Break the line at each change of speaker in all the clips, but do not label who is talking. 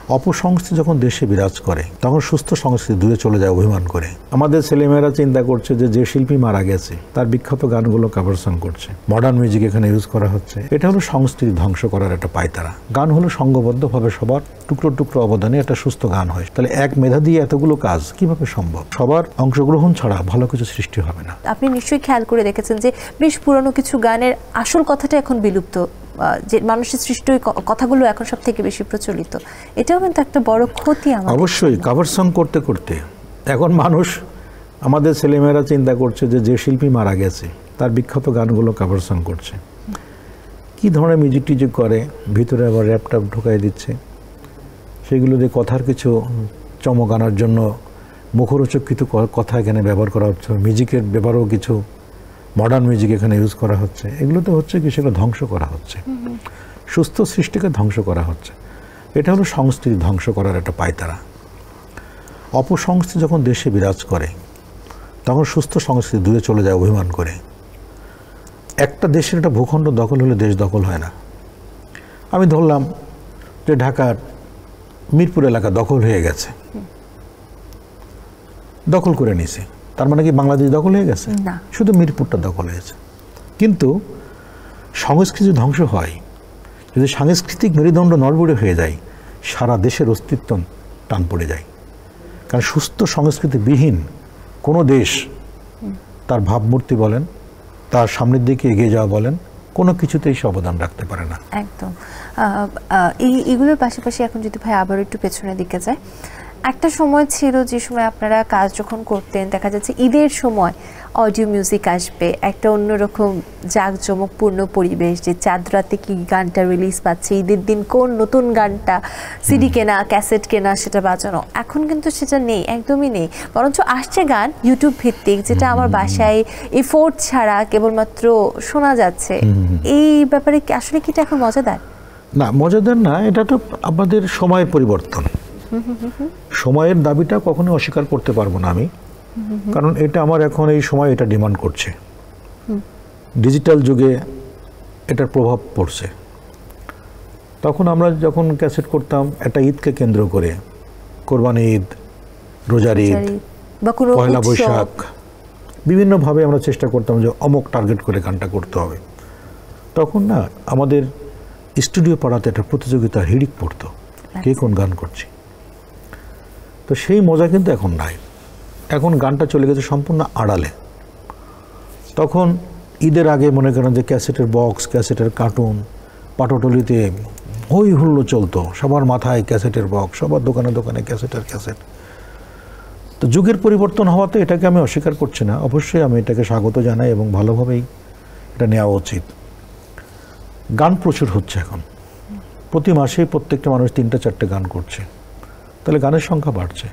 অপসংস্কৃতি যখন দেশে বিরাজ করে তখন সুস্থ সংস্কৃতি দূরে চলে যায় অভিমান করে। আমাদের ছেলেমেয়েরা চিন্তা করছে যে শিল্পী মারা গেছে তার বিখ্যাত গানগুলো কভার সং করছে, মডার্ন মিউজিক এখানে ইউজ করা হচ্ছে। এটা হলো সংস্কৃতি ধ্বংস করার একটা পায়তারা। গান হলো সংঘবদ্ধভাবে সবার টুকরো টুকরো অবদানে একটা সুস্থ গান হয়। তাহলে এক মেধা দিয়ে এতগুলো কাজ কিভাবে সম্ভব? সবার অংশগ্রহণ ছাড়া ভালো কিছু সৃষ্টি হবে না।
আপনি নিশ্চয়ই খেয়াল করে দেখেছেন যে বেশ পুরনো কিছু গানের আসল কথাটা এখন বিলুপ্ত, যে মানুষের সৃষ্ট কথাগুলো এখন সব থেকে বেশি প্রচলিত। এটাও কিন্তু একটা বড় ক্ষতি।
অবশ্যই কভার সং করতে করতে এখন মানুষ, আমাদের ছেলেমেয়েরা চিন্তা করছে যে শিল্পী মারা গেছে তার বিখ্যাত গানগুলো কভার সং করছে। কি ধরনের মিউজিক টিউজিক করে, ভিতরে আবার র্যাপটপ ঢুকাই দিচ্ছে, সেগুলো দিয়ে কথার কিছু চমক আনার জন্য মুখরোচক কিছু কথা এখানে ব্যবহার করা হচ্ছে। মিউজিকের ব্যাপারেও কিছু মডার্ন মিউজিক এখানে ইউজ করা হচ্ছে। এগুলো তো হচ্ছে কি, সেগুলো ধ্বংস করা হচ্ছে, সুস্থ সৃষ্টিকে ধ্বংস করা হচ্ছে। এটা হলো সংস্কৃতি ধ্বংস করার একটা পায়তারা। অপসংস্কৃতি যখন দেশে বিরাজ করে তখন সুস্থ সংস্কৃতি দূরে চলে যায় অভিমান করে। একটা দেশের একটা ভূখণ্ড দখল হলে দেশ দখল হয় না। আমি ধরলাম যে ঢাকার মিরপুর এলাকা দখল হয়ে গেছে, দখল করে নিছে, তার মানে কি বাংলাদেশ দখল হয়ে গেছে?
না,
শুধু মিরপুরটা দখল হয়েছে। কিন্তু সংস্কৃতি ধ্বংস হয়, যদি সাংস্কৃতিক মেরুদণ্ড নড়বড়ে হয়ে যায় সারা দেশের অস্তিত্ব টান পড়ে যায়। কারণ সুস্থ সংস্কৃতিবিহীন কোনো দেশ তার ভাবমূর্তি বলেন, তার সামনের দিকে এগিয়ে যাওয়া বলেন, কোনো কিছুতেই সে অবদান রাখতে পারে না।
একদম। এইগুলোর পাশাপাশি এখন যদি ভাই আবার একটু পেছনের দিকে যায়, একটা সময় ছিল যে সময় আপনারা কাজ যখন করতেন দেখা যাচ্ছে ঈদের সময় অডিও মিউজিক আসবে, একটা অন্যরকম জাঁকজমকপূর্ণ পরিবেশ, যে চাঁদ রাতে কি গানটা রিলিজ পাচ্ছে, ঈদের দিন কোন নতুন গানটা, সিডি কেনা, ক্যাসেট কেনা, সেটা বাজানো। এখন কিন্তু সেটা নেই, একদমই নেই। বরঞ্চ আসছে গান ইউটিউব ভিত্তিক, যেটা আমার বাসায় এফোর্ট ছাড়া কেবলমাত্র শোনা যাচ্ছে। এই ব্যাপারে আসলে কি এটা এখন মজাদার?
না, মজাদার না, এটা তো আমাদের সময়ের পরিবর্তন। সময়ের দাবিটা কখনো অস্বীকার করতে পারবো না আমি, কারণ এটা আমার এখন এই সময় এটা ডিমান্ড করছে। ডিজিটাল যুগে এটার প্রভাব পড়ছে। তখন আমরা যখন ক্যাসেট করতাম একটা ঈদকে কেন্দ্র করে, কোরবানি ঈদ, রোজার ঈদ, পয়লা বৈশাখ, বিভিন্নভাবে আমরা চেষ্টা করতাম যে অমুক টার্গেট করে গানটা করতে হবে। তখন না আমাদের স্টুডিও পাড়াতে একটা প্রতিযোগিতার হিড়িক পড়তো, কে কোন গান করছে। তো সেই মজা কিন্তু এখন নাই। এখন গানটা চলে গেছে সম্পূর্ণ আড়ালে। তখন ঈদের আগে মনে করেন যে ক্যাসেটের বক্স, ক্যাসেটের কার্টুন, পাটটলিতে হই হুল্লো চলতো, সবার মাথায় ক্যাসেটের বক্স, সবার দোকানে দোকানে ক্যাসেটের ক্যাসেট। তো যুগের পরিবর্তন হওয়াতে এটাকে আমি অস্বীকার করছি না, অবশ্যই আমি এটাকে স্বাগত জানাই এবং ভালোভাবেই এটা নেওয়া উচিত। গান প্রচুর হচ্ছে এখন, প্রতি মাসেই প্রত্যেকটা মানুষ 3-4টে গান করছে, তাহলে গানের সংখ্যা বাড়ছে।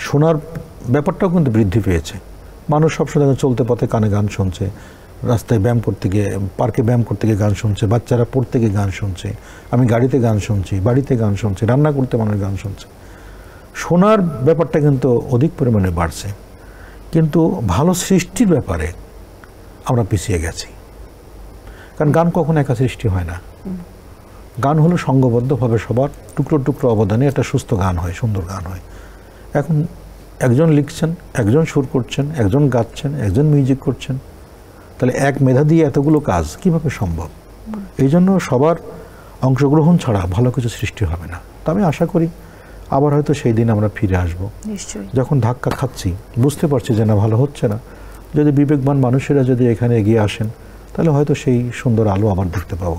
শোনার ব্যাপারটাও কিন্তু বৃদ্ধি পেয়েছে। মানুষ সবসময় চলতে পথে কানে গান শুনছে, রাস্তায় ব্যায়াম করতে গিয়ে, পার্কে ব্যায়াম করতে গিয়ে গান শুনছে, বাচ্চারা পড়তে গিয়ে গান শুনছে, আমি গাড়িতে গান শুনছি, বাড়িতে গান শুনছি, রান্না করতে মানুষ গান শুনছে। শোনার ব্যাপারটা কিন্তু অধিক পরিমাণে বাড়ছে, কিন্তু ভালো সৃষ্টির ব্যাপারে আমরা পিছিয়ে গেছি। কারণ গান কখনো একা সৃষ্টি হয় না। গান হলো সংঘবদ্ধভাবে সবার টুকরো টুকরো অবদানে একটা সুস্থ গান হয়, সুন্দর গান হয়। এখন একজন লিখছেন, একজন সুর করছেন, একজন গাচ্ছেন, একজন মিউজিক করছেন, তাহলে এক মেধা দিয়ে এতগুলো কাজ কিভাবে সম্ভব? এই জন্য সবার অংশগ্রহণ ছাড়া ভালো কিছু সৃষ্টি হবে না। তো আমি আশা করি আবার হয়তো সেই দিন আমরা ফিরে আসবো, যখন ধাক্কা খাচ্ছি, বুঝতে পারছি যে না ভালো হচ্ছে না, যদি বিবেকবান মানুষেরা যদি এখানে এগিয়ে আসেন তাহলে হয়তো সেই সুন্দর আলো আবার দেখতে পাবো।